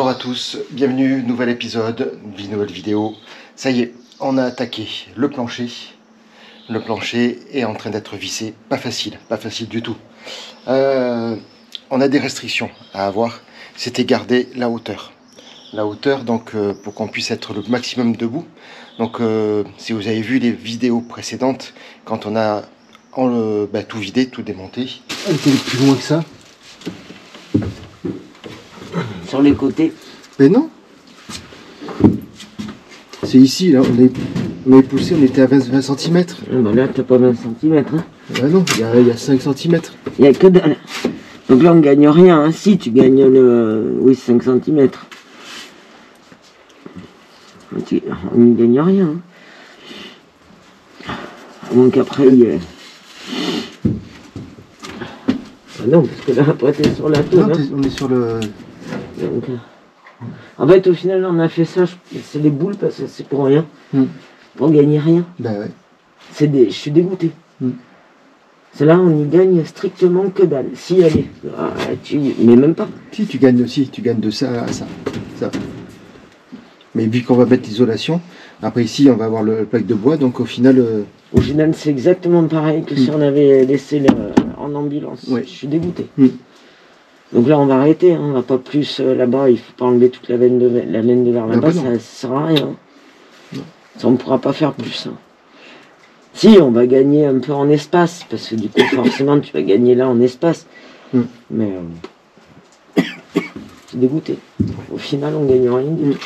Bonjour à tous, bienvenue, nouvel épisode, nouvelle vidéo. Ça y est, on a attaqué le plancher. Le plancher est en train d'être vissé, pas facile du tout. On a des restrictions à avoir, c'était garder la hauteur. La hauteur, donc pour qu'on puisse être le maximum debout. Donc si vous avez vu les vidéos précédentes, quand on a tout vidé, tout démonté. Elle était plus loin que ça. Sur les côtés. Mais non. C'est ici, là, on est poussé, on était à 20 cm. Ah bah là, t'as pas 20 cm. Hein. Ah non, il y a 5 cm. Il n'y a que dalle. Donc là, on gagne rien. Hein. Si, tu gagnes le... Oui, 5 cm. On ne gagne rien. Hein. À moins qu'après, il... Ah non, parce que là, après, t'es sur la tour. Non, hein. on est sur le... Donc, en fait, au final, on a fait ça, c'est des boules parce que c'est pour rien. On gagne rien. Ben ouais. Je suis dégoûté. C'est là, on y gagne strictement que dalle. Si, allez, mais même pas. Si, tu gagnes aussi, tu gagnes de ça à ça. Mais vu qu'on va mettre l'isolation, après ici, on va avoir le plaque de bois, donc au final... Au final, c'est exactement pareil que si on avait laissé en ambulance. Ouais. Je suis dégoûté. Donc là, on va arrêter, hein. On va pas plus là-bas, il faut pas enlever toute la laine de verre là-bas, ça sert à rien. Non. Ça, on ne pourra pas faire plus. Hein. Si, on va gagner un peu en espace, parce que du coup, forcément, tu vas gagner là en espace. Mais c'est dégoûté. Au final, on gagne rien du tout.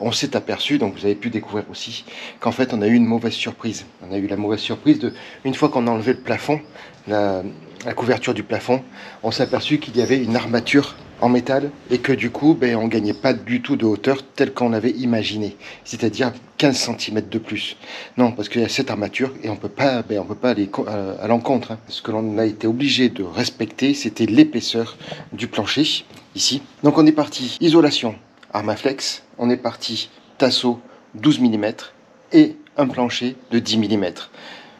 On s'est aperçu, donc vous avez pu découvrir aussi, qu'en fait on a eu une mauvaise surprise. On a eu la mauvaise surprise une fois qu'on a enlevé le plafond, la couverture du plafond, on s'est aperçu qu'il y avait une armature en métal et que du coup, on ne gagnait pas du tout de hauteur telle qu'on l'avait imaginé, c'est-à-dire 15 cm de plus. Non, parce qu'il y a cette armature et on peut pas aller à l'encontre. Hein. Ce que l'on a été obligé de respecter, c'était l'épaisseur du plancher, ici. Donc on est parti, isolation. Armaflex, on est parti tasseau 12 mm et un plancher de 10 mm.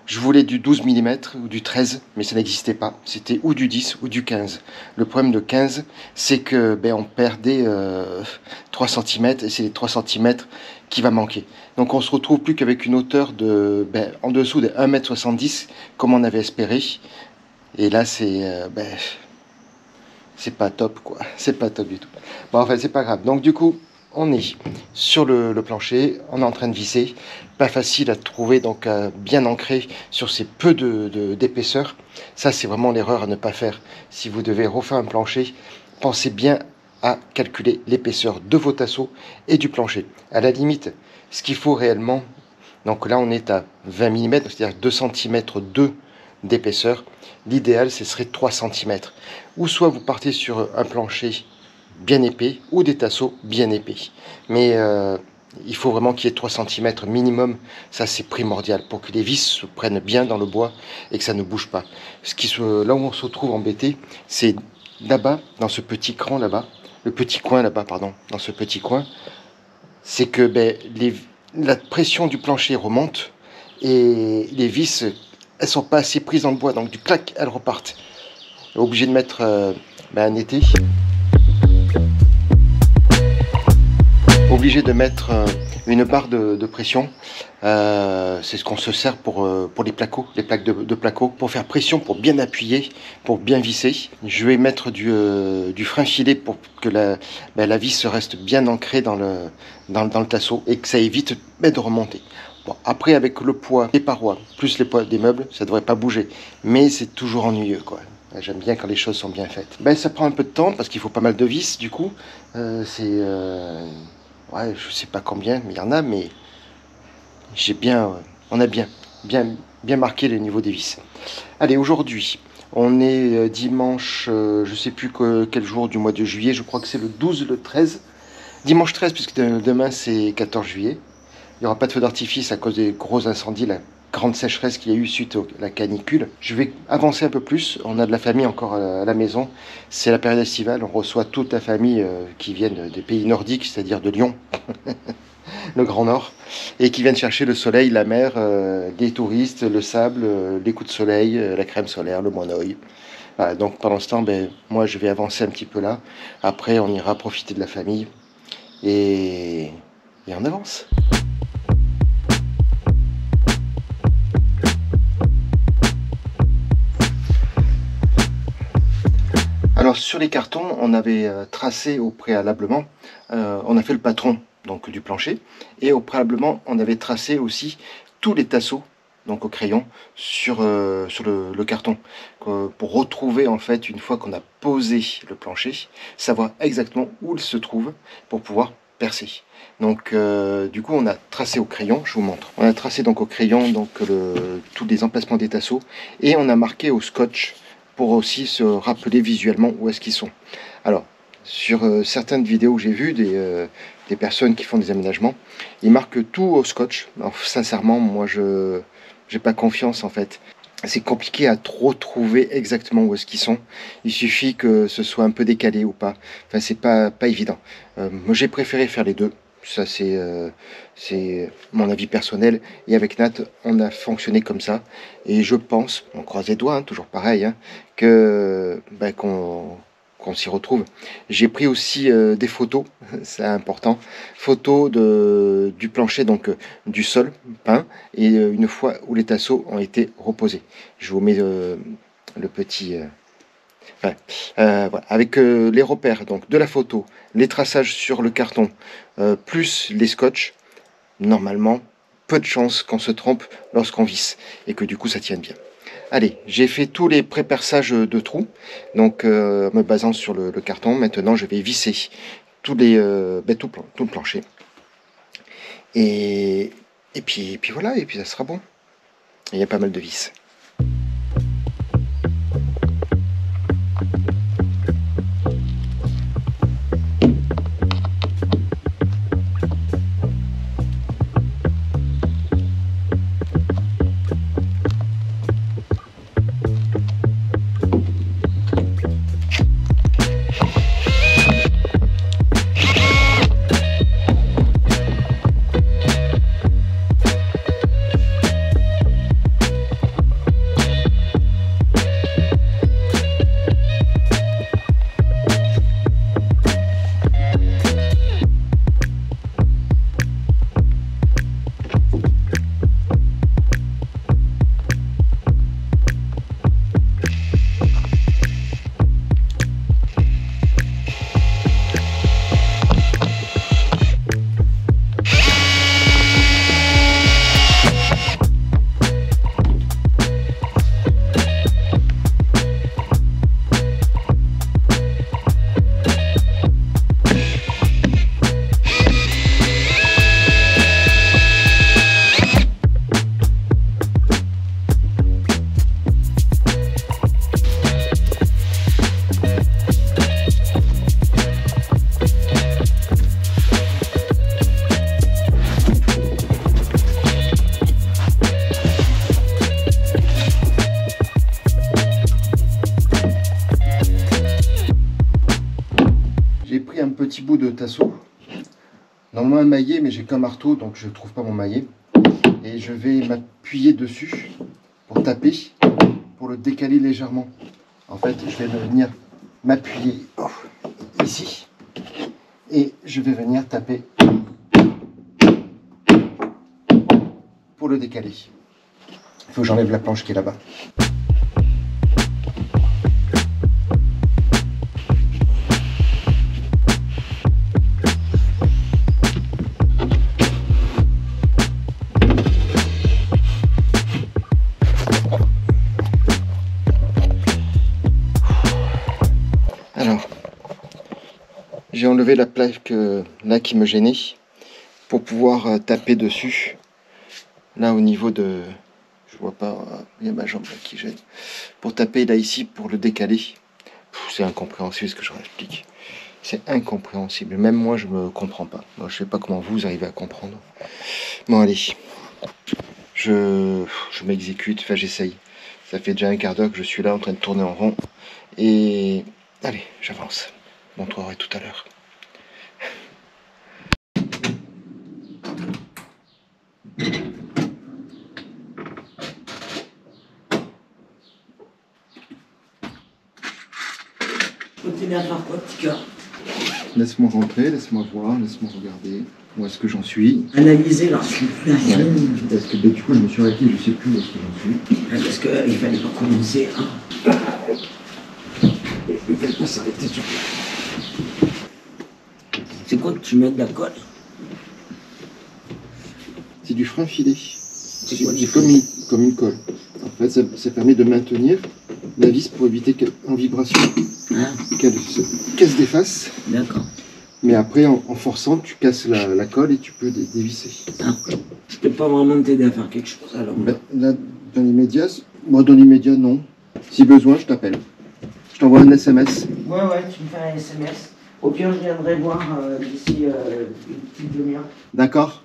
Je voulais du 12 mm ou du 13, mais ça n'existait pas. C'était ou du 10 ou du 15. Le problème de 15, c'est que on perdait 3 cm et c'est les 3 cm qui va manquer. Donc on se retrouve plus qu'avec une hauteur de en dessous de 1,70 m comme on avait espéré. Et là c'est c'est pas top quoi, c'est pas top du tout. Bon enfin c'est pas grave, donc du coup on est sur le plancher, on est en train de visser, pas facile à trouver, donc bien ancré sur ces peu d'épaisseur. Ça c'est vraiment l'erreur à ne pas faire. Si vous devez refaire un plancher, pensez bien à calculer l'épaisseur de vos tasseaux et du plancher. À la limite, ce qu'il faut réellement, donc là on est à 20 mm, c'est-à-dire 2 cm 2 d'épaisseur. L'idéal, ce serait 3 cm. Ou soit vous partez sur un plancher bien épais, ou des tasseaux bien épais. Mais il faut vraiment qu'il y ait 3 cm minimum. Ça, c'est primordial pour que les vis se prennent bien dans le bois et que ça ne bouge pas. Là où on se retrouve embêté, c'est là-bas, dans ce petit cran là-bas, le petit coin là-bas, pardon, dans ce petit coin, c'est que la pression du plancher remonte et les vis elles sont pas assez prises dans le bois, donc du clac, elles repartent. Obligé de mettre un étai. Obligé de mettre une barre de pression. C'est ce qu'on se sert pour les plaques de placo, pour faire pression, pour bien appuyer, pour bien visser. Je vais mettre du frein filet pour que la vis reste bien ancrée dans le tasseau et que ça évite de remonter. Bon, après, avec le poids des parois, plus les poids des meubles, ça ne devrait pas bouger. Mais c'est toujours ennuyeux, quoi. J'aime bien quand les choses sont bien faites. Ça prend un peu de temps, parce qu'il faut pas mal de vis, du coup. Ouais, je sais pas combien, mais il y en a, mais on a bien marqué le niveau des vis. Allez, aujourd'hui, on est dimanche, je sais plus quel jour du mois de juillet, je crois que c'est le 12, le 13. Dimanche 13, puisque demain c'est 14 juillet. Il n'y aura pas de feu d'artifice à cause des gros incendies, la grande sécheresse qu'il y a eu suite à la canicule. Je vais avancer un peu plus. On a de la famille encore à la maison. C'est la période estivale. On reçoit toute la famille qui viennent des pays nordiques, c'est-à-dire de Lyon, le Grand Nord, et qui viennent chercher le soleil, la mer, des touristes, le sable, les coups de soleil, la crème solaire, le monoeil. Voilà, donc pendant ce temps, ben, moi je vais avancer un petit peu là. Après, on ira profiter de la famille et on avance. Alors sur les cartons, on avait tracé au préalablement, on a fait le patron donc du plancher, et au préalablement on avait tracé aussi tous les tasseaux donc au crayon sur le carton pour retrouver en fait une fois qu'on a posé le plancher, savoir exactement où il se trouve pour pouvoir percer. Donc du coup on a tracé au crayon, je vous montre. On a tracé donc au crayon donc tous les emplacements des tasseaux et on a marqué au scotch pour aussi se rappeler visuellement où est-ce qu'ils sont. Alors, sur certaines vidéos que j'ai vues, des personnes qui font des aménagements, ils marquent tout au scotch. Alors, sincèrement, moi, je n'ai pas confiance en fait. C'est compliqué à trop trouver exactement où est-ce qu'ils sont. Il suffit que ce soit un peu décalé ou pas. Enfin, c'est pas évident. Moi, j'ai préféré faire les deux. Ça, c'est mon avis personnel. Et avec Nat, on a fonctionné comme ça. Et je pense, on croise les doigts, hein, toujours pareil, hein, que qu'on s'y retrouve. J'ai pris aussi des photos, c'est important, photos du plancher, donc du sol peint, et une fois où les tasseaux ont été reposés. Je vous mets le petit... voilà. Avec les repères donc de la photo, les traçages sur le carton, plus les scotch, normalement, peu de chances qu'on se trompe lorsqu'on visse et que du coup ça tienne bien. Allez, j'ai fait tous les pré-perçages de trous, donc me basant sur le carton. Maintenant, je vais visser tout le plancher. Et puis voilà, et puis ça sera bon. Il y a pas mal de vis. Petit bout de tasseau, normalement un maillet, mais j'ai qu'un marteau donc je ne trouve pas mon maillet, et je vais m'appuyer dessus pour taper, pour le décaler légèrement. En fait, je vais venir m'appuyer ici et je vais venir taper pour le décaler. Il faut que j'enlève la planche qui est là-bas. J'ai enlevé la plaque là qui me gênait pour pouvoir taper dessus. Là au niveau de... Je vois pas, il y a ma jambe là qui gêne. Pour taper là ici, pour le décaler. C'est incompréhensible ce que je explique. C'est incompréhensible. Même moi je me comprends pas. Moi, je sais pas comment vous arrivez à comprendre. Bon allez. Je m'exécute, enfin j'essaye. Ça fait déjà un quart d'heure que je suis là en train de tourner en rond. Et allez, j'avance. Je vous montrerai tout à l'heure. t'aider à faire quoi, petit cœur? Laisse-moi rentrer, laisse-moi voir, laisse-moi regarder. Où est-ce que j'en suis? Analyser la situation. Ouais. Est-ce que du coup je me suis arrêté, je sais plus où est-ce que j'en suis. Parce qu'il fallait pas commencer. Hein. Il fallait pas s'arrêter sur. C'est quoi que tu mets de la colle? C'est du frein filé. C'est quoi, comme une colle. En fait, ça permet de maintenir la vis pour éviter qu'en vibration, qu'elle se défasse. D'accord. Mais après, en forçant, tu casses la colle et tu peux dévisser. Ah. Je peux pas vraiment t'aider à faire quelque chose alors. Là, dans l'immédiat, moi dans l'immédiat, non. Si besoin, je t'appelle. Je t'envoie un SMS. Ouais, tu me fais un SMS. Au pire, je viendrai voir d'ici une petite demi-heure. D'accord.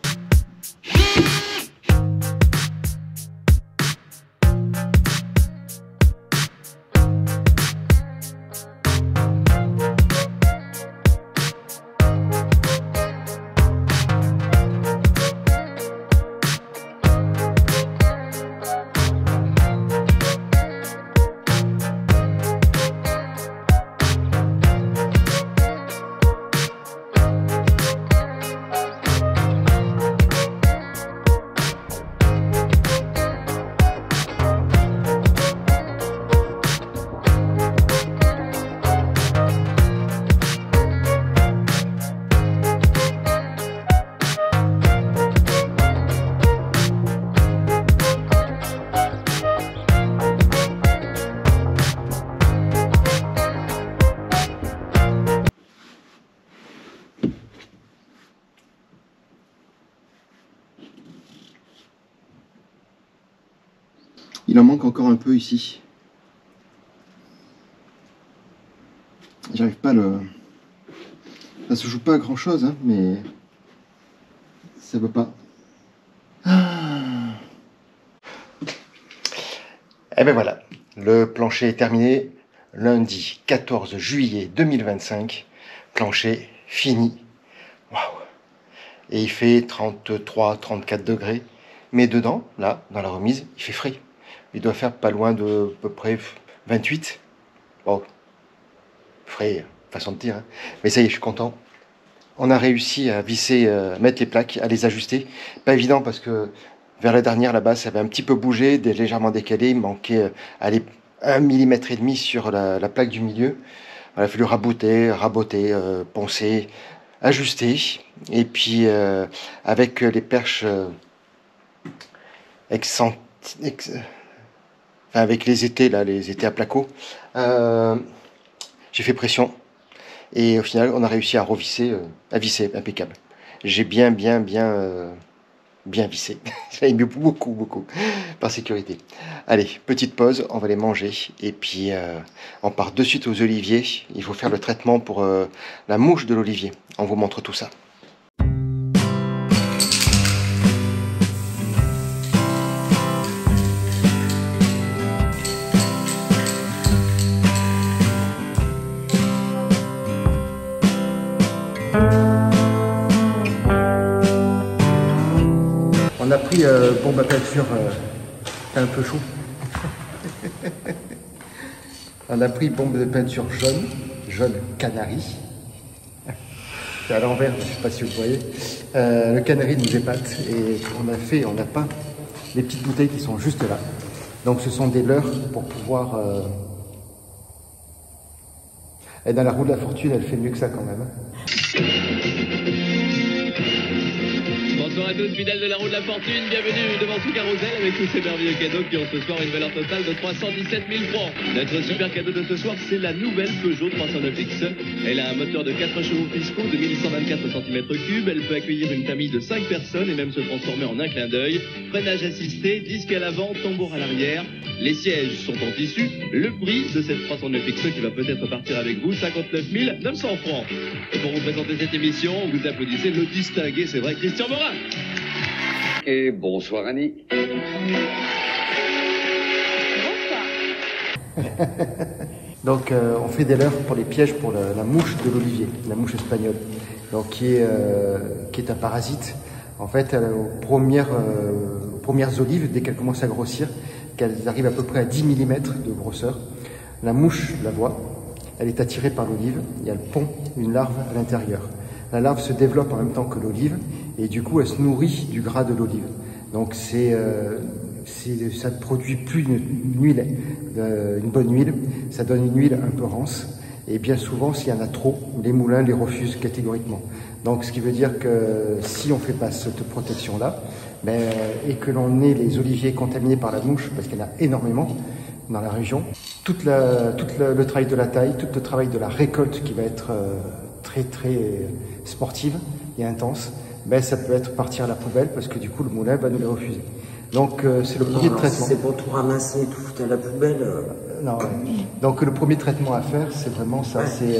Il en manque encore un peu ici. J'arrive pas à le... Ça se joue pas à grand chose, hein, mais ça veut pas. Et ben voilà, le plancher est terminé. Lundi 14 juillet 2025. Plancher fini. Waouh! Et il fait 33-34 degrés. Mais dedans, là, dans la remise, il fait frais. Il doit faire pas loin de à peu près 28. Bon, frais, façon de dire. Hein. Mais ça y est, je suis content. On a réussi à visser, à mettre les plaques, à les ajuster. Pas évident parce que vers la dernière, là-bas, ça avait un petit peu bougé, légèrement décalé. Il manquait 1,5 mm sur la plaque du milieu. Il a fallu raboter, poncer, ajuster. Et puis, avec les perches avec les étais, là, les étais à placo, j'ai fait pression. Et au final, on a réussi à revisser, à visser, impeccable. J'ai bien vissé. J'avais mis beaucoup, par sécurité. Allez, petite pause, on va les manger. Et puis, on part de suite aux oliviers. Il faut faire le traitement pour la mouche de l'olivier. On vous montre tout ça. On a pris bombe à peinture, c'est un peu chaud. On a pris bombe de peinture jaune canari. C'est à l'envers, je ne sais pas si vous voyez. Le canari nous épate et on a peint les petites bouteilles qui sont juste là. Donc ce sont des leurres pour pouvoir... Et dans la roue de la fortune, elle fait mieux que ça quand même. Bonsoir à tous, fidèles de la roue de la fortune, bienvenue devant ce carrousel avec tous ces merveilleux cadeaux qui ont ce soir une valeur totale de 317 000 francs. Notre super cadeau de ce soir, c'est la nouvelle Peugeot 309X. Elle a un moteur de 4 chevaux fiscaux de 1124 cm3. Elle peut accueillir une famille de 5 personnes et même se transformer en un clin d'œil. Freinage assisté, disque à l'avant, tambour à l'arrière. Les sièges sont en tissu. Le prix de cette 309X qui va peut-être partir avec vous, 59 900 francs. Et pour vous présenter cette émission, vous applaudissez le distingué, c'est vrai, Christian Morin. Et bonsoir Annie. Bonsoir. Donc on fait des leurres pour les pièges pour la mouche de l'olivier, la mouche espagnole, donc qui est un parasite. En fait, aux premières olives, dès qu'elles commencent à grossir, qu'elles arrivent à peu près à 10 mm de grosseur, la mouche la voit elle est attirée par l'olive, il y a le pont, une larve à l'intérieur. La larve se développe en même temps que l'olive et du coup elle se nourrit du gras de l'olive. Donc ça ne produit plus une huile, une bonne huile, ça donne une huile un peu rance. Et bien souvent, s'il y en a trop, les moulins les refusent catégoriquement. Donc, ce qui veut dire que si on ne fait pas cette protection-là, et que l'on ait les oliviers contaminés par la mouche, parce qu'il y en a énormément dans la région, tout le travail de la taille, tout le travail de la récolte qui va être très sportive et intense, ça peut être partir à la poubelle parce que du coup, le moulin va nous les refuser. Donc, c'est le premier traitement. C'est pour tout ramasser et tout foutre à la poubelle. Non, ouais. Donc le premier traitement à faire, c'est vraiment ça, c'est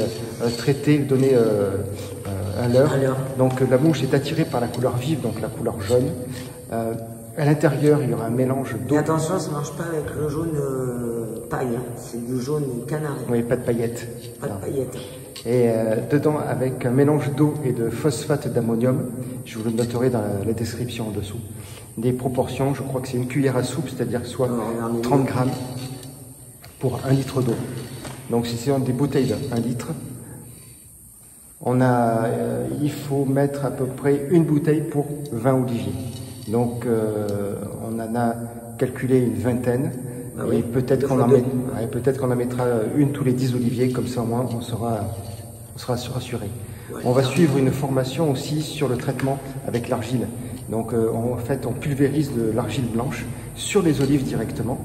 traiter, donner un leurre. Donc la mouche est attirée par la couleur vive, donc la couleur jaune. À l'intérieur, il y aura un mélange d'eau. Mais attention, ça ne marche pas avec le jaune paille, c'est du jaune canari. Oui, pas de paillettes. Pas de paillettes. Et dedans, avec un mélange d'eau et de phosphate d'ammonium, je vous le noterai dans la description en dessous. Des proportions, je crois que c'est une cuillère à soupe, c'est-à-dire que soit 30 grammes. Pour 1 litre d'eau. Donc si c'est des bouteilles de 1 litre, il faut mettre à peu près une bouteille pour 20 oliviers. Donc on en a calculé une vingtaine, et peut-être qu'on en mettra une tous les 10 oliviers, comme ça au moins on sera rassuré. On va suivre une formation aussi sur le traitement avec l'argile. Donc en fait on pulvérise de l'argile blanche sur les olives directement.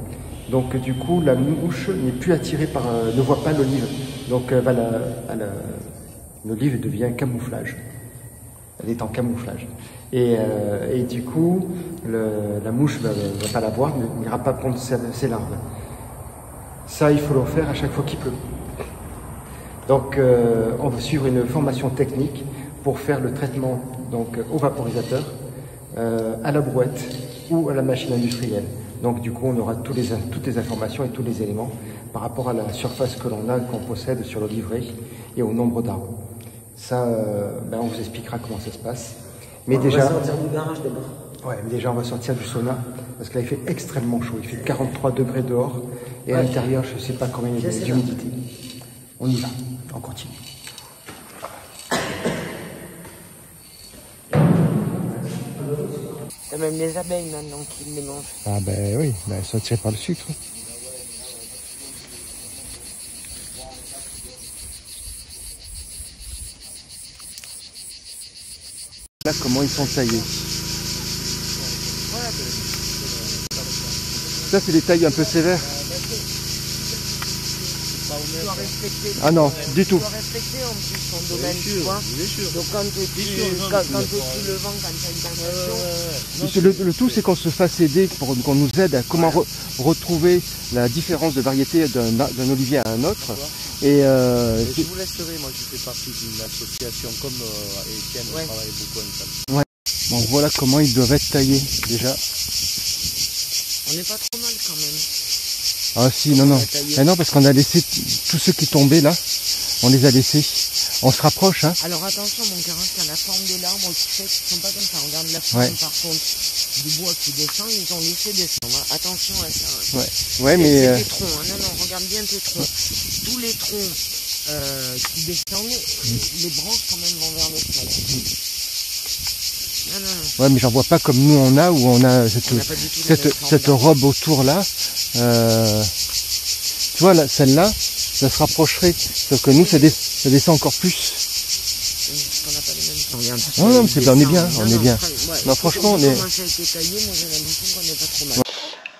Donc du coup, la mouche n'est plus attirée par, ne voit pas l'olive. Donc l'olive devient camouflage. Elle est en camouflage. Et du coup, la mouche ne va pas la voir, ne n'ira pas prendre ses larves. Ça, il faut le faire à chaque fois qu'il pleut. Donc on va suivre une formation technique pour faire le traitement donc, au vaporisateur, à la brouette ou à la machine industrielle. Donc du coup, on aura toutes les informations et tous les éléments par rapport à la surface qu'on possède sur l'oliveraie et au nombre d'arbres. Ça, on vous expliquera comment ça se passe. Mais on va sortir du garage d'abord. Ouais, mais déjà on va sortir du sauna parce que là il fait extrêmement chaud. Il fait 43 degrés dehors et à l'intérieur, je ne sais pas combien il y a d'humidité. On y va, on continue. Il y a même les abeilles maintenant qui les mangent. Ah ben oui, elles sont attirées par le sucre. Là, comment ils sont taillés. Ça, c'est des tailles un peu sévères. Ah non, du tout. Tu dois respecter en plus ton domaine, tu vois. Donc quand tu le vends, quand tu as une tentation... Le tout, c'est qu'on se fasse aider, qu'on nous aide à comment retrouver la différence de variété d'un olivier à un autre. Et je vous laisserai, moi je fais partie d'une association comme Étienne, on travaille beaucoup ensemble. Ouais. Bon, voilà comment ils doivent être taillés déjà. On n'est pas trop mal quand même. Ah si, non, non. Ah, non, parce qu'on a laissé tous ceux qui tombaient là, on les a laissés. On se rapproche, hein. Alors attention, mon Carin, c'est la forme de l'arbre, tu sais, qui sont pas comme ça. Regarde la forme par contre du bois qui descend, ils ont laissé descendre. Attention à ça. Ouais, mais... tes troncs, hein. Non, regarde bien tes troncs. Tous les troncs qui descendent, les branches quand même vont vers le sol. Non. Ouais, mais j'en vois pas comme nous on a, où on a cette robe autour là. Tu vois, celle-là, ça se rapprocherait. Sauf que nous, ça descend encore plus. On n'a pas les mêmes temps. Non, mais on est bien, on est bien. Non, franchement, on est...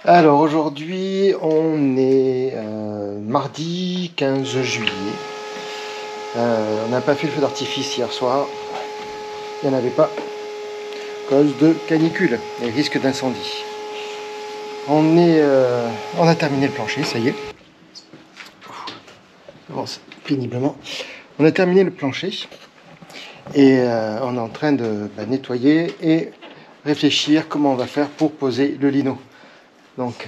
Alors aujourd'hui, on est mardi 15 juillet. On n'a pas fait le feu d'artifice hier soir. Il n'y en avait pas. À cause de canicule et risque d'incendie. On a terminé le plancher, ça y est. J'avance péniblement. On a terminé le plancher et on est en train de nettoyer et réfléchir comment on va faire pour poser le lino.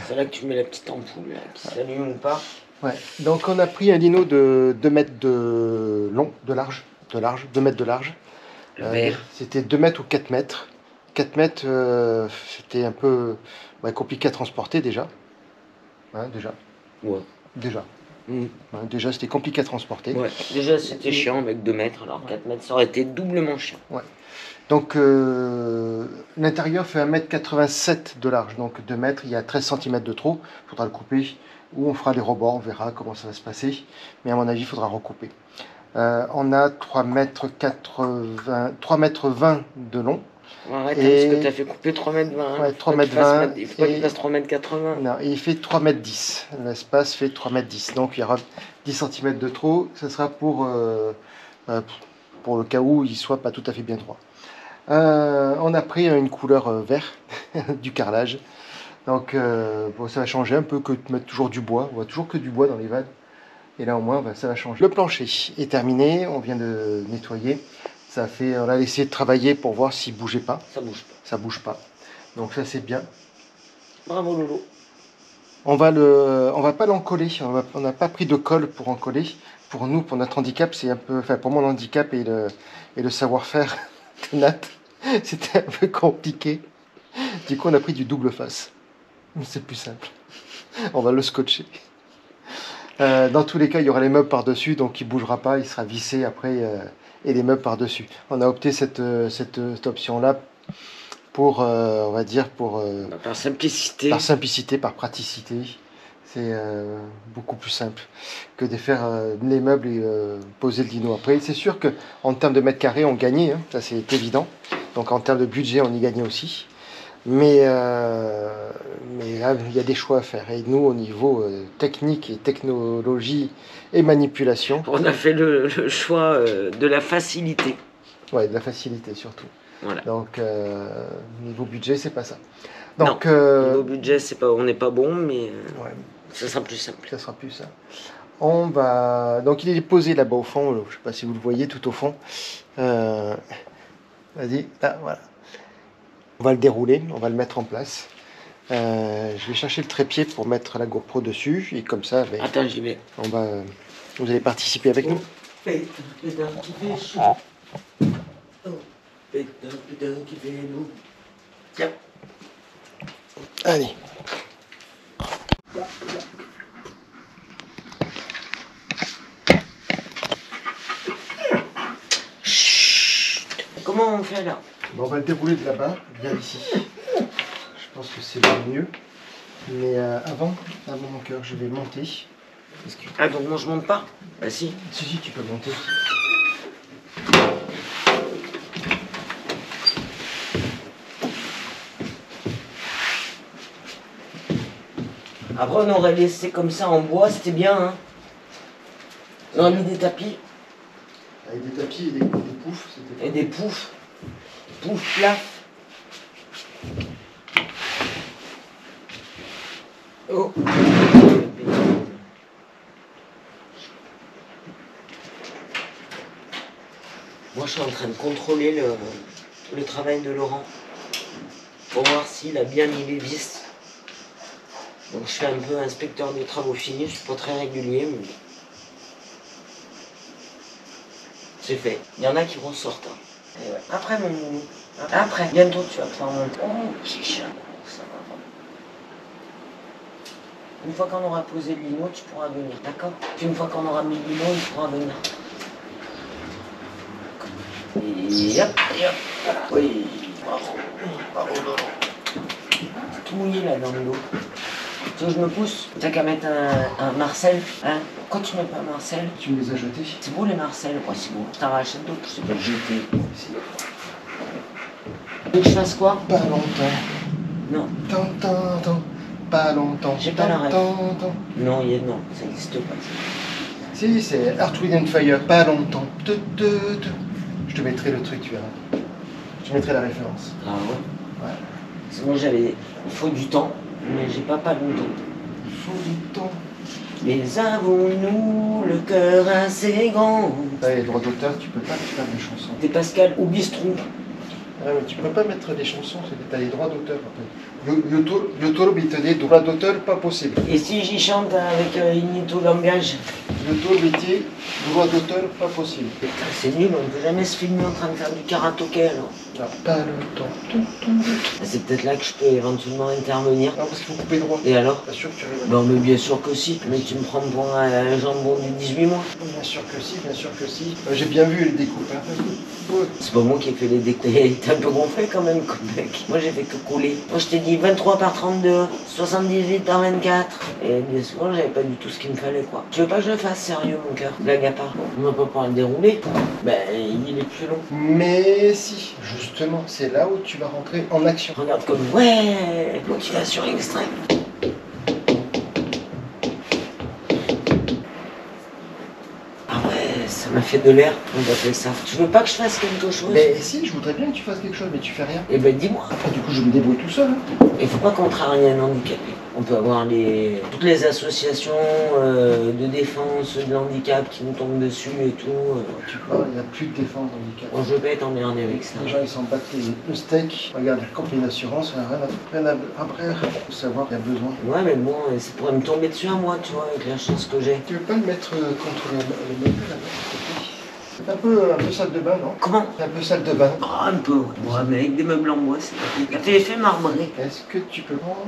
C'est là que tu mets la petite ampoule là, qui s'allume ou pas. Ouais. Donc on a pris un lino de 2 mètres de large, 2 mètres de large. C'était 2 mètres ou 4 mètres. 4 mètres, c'était un peu compliqué à transporter déjà. Hein, déjà. Ouais. Déjà. Hein, déjà, c'était compliqué à transporter. Ouais. Déjà, c'était chiant avec 2 mètres, alors 4 mètres, ça aurait été doublement chiant. Ouais. Donc, l'intérieur fait 1,87 m de large, donc 2 mètres, il y a 13 cm de trop, il faudra le couper, ou on fera les rebords, on verra comment ça va se passer, mais à mon avis, il faudra recouper. On a 3,20 m de long. Arrête, parce que tu as fait couper 3,20 m. Ouais, 3,20 m. Il faut pas qu'il fasse 3,80 m. Non, et il fait 3,10 m. L'espace fait 3,10 m. Donc il y aura 10 cm de trop. Ce sera pour le cas où il ne soit pas tout à fait bien droit. On a pris une couleur vert, du carrelage. Donc bon, ça va changer un peu que de mettre toujours du bois. On voit toujours que du bois dans les vannes. Et là au moins ça va changer. Le plancher est terminé. On vient de nettoyer. Ça fait, on l'a laissé travailler pour voir s'il bougeait pas. Ça bouge pas. Ça bouge pas. Donc ça c'est bien. Bravo Lolo. On va pas l'encoller. On n'a pas pris de colle pour encoller. Pour nous, pour notre handicap, c'est un peu, enfin pour mon handicap et le savoir-faire de Nat, c'était un peu compliqué. Du coup, on a pris du double face. C'est plus simple. On va le scotcher. Dans tous les cas, il y aura les meubles par-dessus, donc il ne bougera pas, il sera vissé après, et les meubles par-dessus. On a opté cette option-là pour, on va dire, par simplicité. Par simplicité, par praticité. C'est beaucoup plus simple que de faire les meubles et poser le dino après. C'est sûr qu'en termes de mètres carrés, on gagnait, hein, ça c'est évident. Donc en termes de budget, on y gagnait aussi. Mais là, il y a des choix à faire. Et nous, au niveau technique et technologie et manipulation... On a fait le choix de la facilité. Ouais, de la facilité surtout. Voilà. Donc, niveau budget, c'est pas ça. Donc, non, niveau budget, on n'est pas bon, mais ouais, ça sera plus simple. Ça sera plus simple. On va... Donc, il est posé là-bas au fond. Je ne sais pas si vous le voyez, tout au fond. Vas-y, là, voilà. On va le dérouler, on va le mettre en place. Je vais chercher le trépied pour mettre la GoPro dessus. Et comme ça, ben, attends, j'y vais. Vous allez participer avec nous. Tiens. Allez. Chut. Comment on fait là? Bon, on va le dérouler de là-bas, bien ici. Je pense que c'est le mieux. Mais avant mon cœur, je vais monter. Ah, donc moi je monte pas? Bah si. Si, tu peux monter. Après on aurait laissé comme ça en bois, c'était bien, hein. On aurait mis des tapis. Avec des tapis et des poufs. Et des poufs. Pouf plaf. Oh. Moi je suis en train de contrôler le travail de Laurent pour voir s'il a bien mis les vis. Donc je fais un peu inspecteur des travaux finis, je suis pas très régulier mais c'est fait. Il y en a qui ressortent. Hein. Et ouais. Après mon nounou. Après, bientôt tu vas pouvoir monter. Oh, petit chat, ça va. Une fois qu'on aura posé le lino, tu pourras venir, d'accord? Puis une fois qu'on aura mis le lino, il pourra venir. Et hop, voilà. Oui, bravo. Bravo, Laurent. Tout mouillé là dans le dos. Tu veux que je me pousse? T'as qu'à mettre un Marcel, hein? Pourquoi tu mets pas un Marcel? Tu me les as jetés? C'est beau les Marcel, ouais c'est beau. T'en rachètes d'autres, je sais pas le jeter. Tu veux que je fasse quoi? Pas longtemps. Non. Tant, pas longtemps. J'ai pas la rêve. Non, Non, ça n'existe pas. Si, c'est Earth, Wind and Fire, pas longtemps. Je te mettrai le truc, tu verras. Je te mettrai la référence. Ah ouais? Ouais. Parce que moi il faut du temps, mais j'ai pas longtemps. Il faut du temps. Mais avons-nous le cœur assez grand? Les droits d'auteur, tu peux pas faire des chansons. Des Pascal ou Bistrou. Ah, mais tu peux pas mettre des chansons, c'est que t'as les droits d'auteur après. YouTube, il te dit droits d'auteur, pas possible. Et si j'y chante avec Inito Langage? Le dos métier, droit d'auteur, pas possible. Putain, c'est nul, on ne peut jamais se filmer en train de faire du karaoké alors. Non, pas le temps. C'est peut-être là que je peux éventuellement intervenir. Non, parce qu'il faut couper droit. Et alors? Bien sûr que tu arrives. Bon, mais bien sûr que si. Mais tu me prends pour un jambon de 18 mois. Bien sûr que si, bien sûr que si. J'ai bien vu les découpes. Hein. Ouais. C'est pas moi qui ai fait les découpes. T'es un peu gonflé quand même comme mec. Moi j'ai fait que couler. Moi je t'ai dit 23 par 32, 78 par 24. Et bien souvent j'avais pas du tout ce qu'il me fallait quoi. Tu veux pas que je le fasse sérieux mon cœur? Blague à part. On va pas pouvoir le dérouler. Ben il est plus long. Mais si, justement, c'est là où tu vas rentrer en action. Regarde comme ouais, motivation extrême. Ah ouais, ça m'a fait de l'air, on va appeler ça. Tu veux pas que je fasse quelque chose? Mais si, je voudrais bien que tu fasses quelque chose, mais tu fais rien. Eh ben dis-moi. Après, du coup, je me débrouille tout seul. Hein. Il faut pas contrarier un handicapé. On peut avoir toutes les associations de défense de l'handicap qui nous tombent dessus et tout. Tu vois, il n'y a plus de défense handicap. Bon, je vais pas être emmerdé avec ça. Les gens, ils s'en battent le steak. Regarde, la compagnie d'assurance, rien à après, faut savoir qu'il y a besoin. Ouais, mais bon, ça pourrait me tomber dessus à moi, tu vois, avec la chance que j'ai. Tu veux pas le mettre contre le meuble là-bas? C'est un peu salle de bain, non? Comment? C'est un peu salle de bain. Oh, un peu, ouais. Ouais, mais avec des meubles en bois, c'est pas compliqué. T'es fait marbré. Est-ce que tu peux prendre...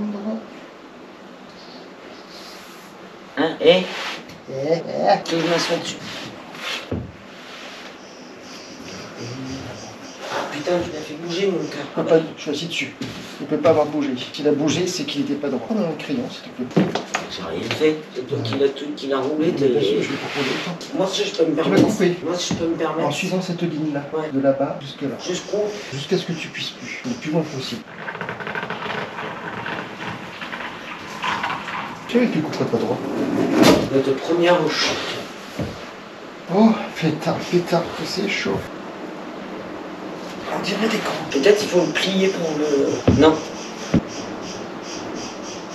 Hein, que je m'assois dessus. Putain, tu l'as fait bouger, mon cœur. Je suis assis dessus. Il ne peut pas avoir bougé. S'il a bougé, c'est qu'il n'était pas droit. Prends un crayon, s'il te plaît. J'ai rien fait. C'est toi qui l'a roulé. Bien sûr, je vais proposer. Moi, si je peux me Tu vas permettre. couper. Moi, si je peux me permettre. En suivant cette ligne-là, Ouais. de là-bas jusque là. Jusqu'où? Jusqu'à ce que tu puisses plus. Le plus loin possible. Tu sais que tu ne couperais pas droit. Notre première chute. Oh, pétard, que c'est chaud. On dirait des camps. Peut-être il faut le plier pour le... Non.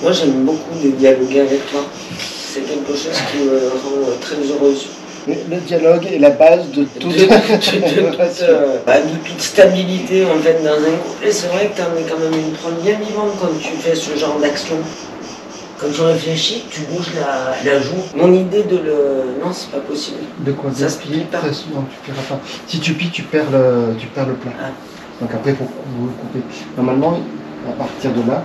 Moi, j'aime beaucoup de dialoguer avec toi. C'est quelque chose qui me rend très heureuse. Le dialogue est la base de toute de toute stabilité en fait dans un couple. Et c'est vrai que tu en es quand même une preuve bien vivante quand tu fais ce genre d'action. Quand tu réfléchis, tu bouges la joue. Mon idée de le... Non, c'est pas possible. De quoi? Ça se plie pas. Non, tu paieras pas. Si tu plies, tu perds le plat. Ah. Donc après, il faut couper. Normalement, à partir de là,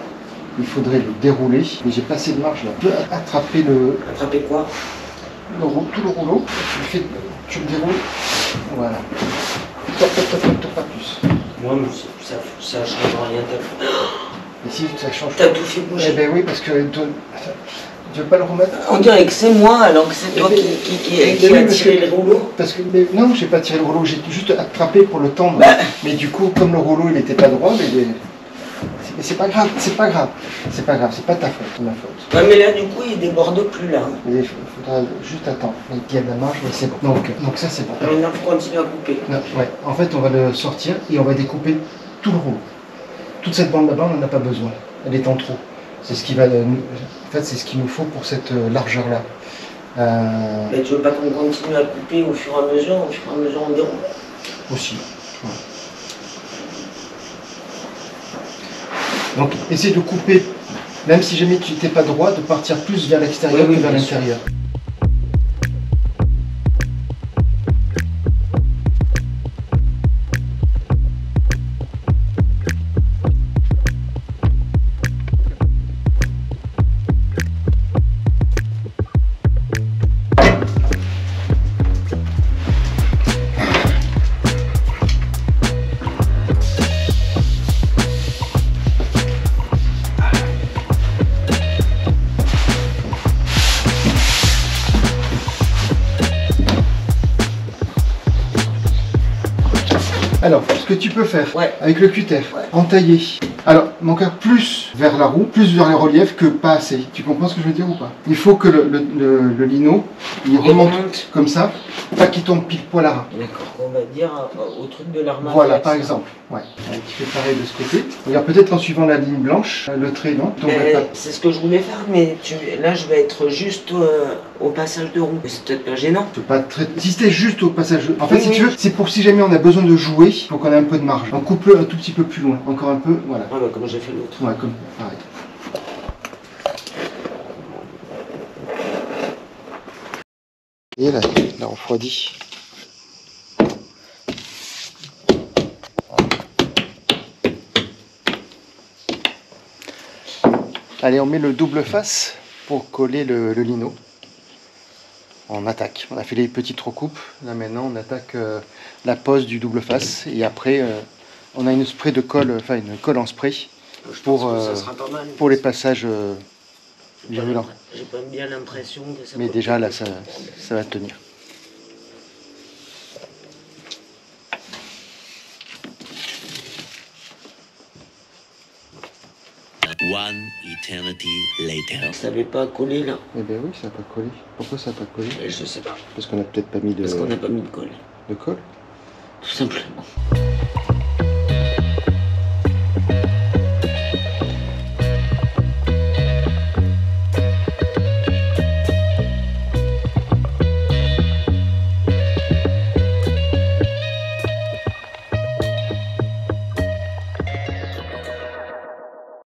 il faudrait le dérouler. Mais j'ai pas assez de marge là. Tu peux attraper Attraper quoi? tout le rouleau. Tu le déroules. Voilà. Top, pas plus. Moi, mais ça change rien. Et si ça change. T'as tout fait bouger. Eh ben oui, parce que tu veux pas le remettre? On dirait que c'est moi alors que c'est toi qui a tiré le rouleau. Parce que non, j'ai pas tiré le rouleau, j'ai juste attrapé pour le tendre. Bah. Mais du coup, comme le rouleau il était pas droit, mais c'est pas grave, c'est pas ta faute, c'est ma faute. Ouais, mais là du coup il déborde plus là. Mais il faudra juste attendre. Il y a de la marge, mais c'est bon. Donc ça c'est bon. Maintenant il faut continuer à couper. Non, ouais. En fait, on va le sortir et on va découper tout le rouleau. Toute cette bande là-bas, on n'en a pas besoin. Elle est en trop. C'est ce qui va nous... En fait, c'est ce qu'il nous faut pour cette largeur-là. Mais tu veux pas qu'on continue à couper au fur et à mesure on déroule? Aussi. Ouais. Donc, essaie de couper, même si jamais tu n'étais pas droit, de partir plus vers l'extérieur que vers l'intérieur. Alors, ce que tu peux faire avec le cutter, entailler. Alors, mon cœur, plus vers la roue, plus vers le relief que pas assez. Tu comprends ce que je veux dire ou pas? Il faut que le lino, il remonte comme ça, pas qu'il tombe pile poil à ras. D'accord, on va dire au truc de l'armoire. Voilà, par exemple. Ouais. Tu fais pareil de ce côté. Regarde, peut-être en suivant la ligne blanche, le trait, non? C'est ce que je voulais faire, mais là je vais être juste au passage de roue. C'est peut-être pas gênant. Si c'était juste au passage de... En fait, si tu veux, c'est pour si jamais on a besoin de jouer, il faut qu'on ait un peu de marge. On coupe-le un tout petit peu plus loin, encore un peu, voilà. Ouais, bah, comme j'ai fait l'autre. Ouais, comme pareil. Et là, on refroidit. Allez, on met le double face pour coller le lino. On attaque. On a fait les petites recoupes. Là maintenant, on attaque la pose du double face. Et après, on a une spray de colle, enfin une colle en spray pour les passages virulents. J'ai pas bien l'impression que ça. Mais déjà là, ça va tenir. One eternity later. Ça n'avait pas collé là. Eh bien oui, ça n'a pas collé. Pourquoi ça n'a pas collé? Je sais pas. Parce qu'on n'a peut-être pas mis de... Parce qu'on n'a pas mis de colle. De colle? Tout simplement.